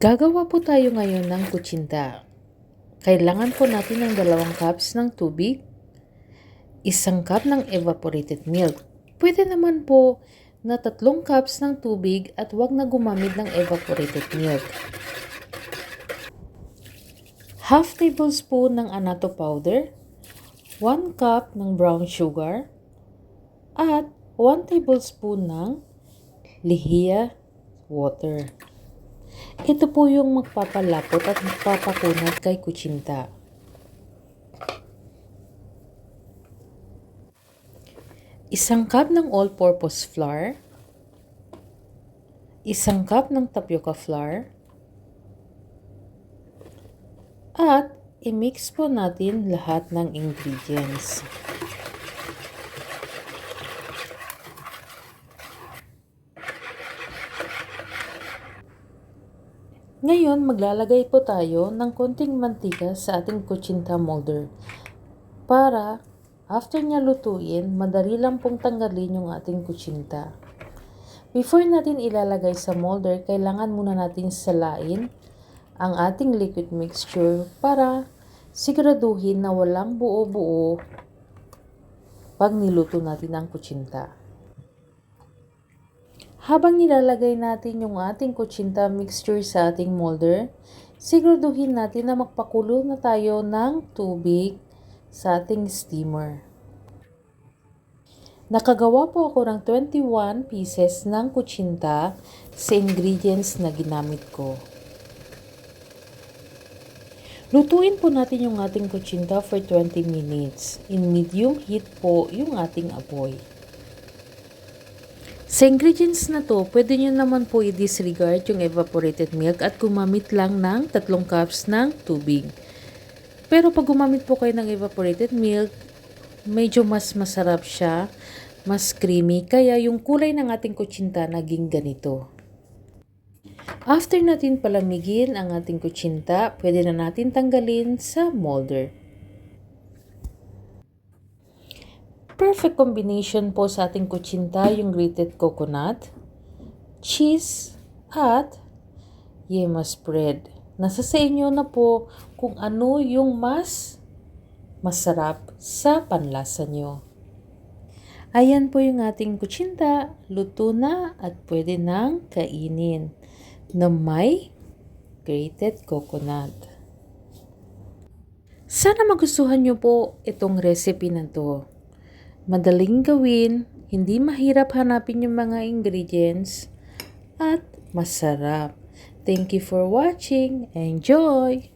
Gagawa po tayo ngayon ng kutsinta. Kailangan po natin ng 2 cups ng tubig, 1 cup ng evaporated milk. Pwede naman po na 3 cups ng tubig at huwag na gumamit ng evaporated milk. Half tablespoon ng annatto powder, 1 cup ng brown sugar, at 1 tablespoon ng lihia water. Ito po yung magpapalapot at magpapakunat kay kutsinta. Isang cup ng all-purpose flour, 1 cup ng tapioca flour, at i-mix po natin lahat ng ingredients. Ngayon, maglalagay po tayo ng konting mantika sa ating kutsinta molder para after niya lutuin, madali lang pong tanggalin yung ating kutsinta. Before natin ilalagay sa molder, kailangan muna natin salain ang ating liquid mixture para siguraduhin na walang buo-buo pag niluto natin ang kutsinta. Habang nilalagay natin yung ating kutsinta mixture sa ating molder, siguraduhin natin na magpakulo na tayo ng tubig sa ating steamer. Nakagawa po ako ng 21 pieces ng kutsinta sa ingredients na ginamit ko. Lutuin po natin yung ating kutsinta for 20 minutes. In medium heat po yung ating apoy. Sa ingredients na to, pwede nyo naman po i-disregard yung evaporated milk at gumamit lang ng 3 cups ng tubig. Pero pag gumamit po kayo ng evaporated milk, medyo mas masarap siya, mas creamy, kaya yung kulay ng ating kutsinta naging ganito. After natin palamigin ang ating kutsinta, pwede na natin tanggalin sa molder. Perfect combination po sa ating kutsinta yung grated coconut, cheese, at yema spread. Nasa sa inyo na po kung ano yung mas masarap sa panlasa nyo. Ayan po yung ating kutsinta, luto na at pwede nang kainin na may grated coconut. Sana magustuhan nyo po itong recipe na to. Madaling gawin, hindi mahirap hanapin yung mga ingredients, at masarap. Thank you for watching. Enjoy!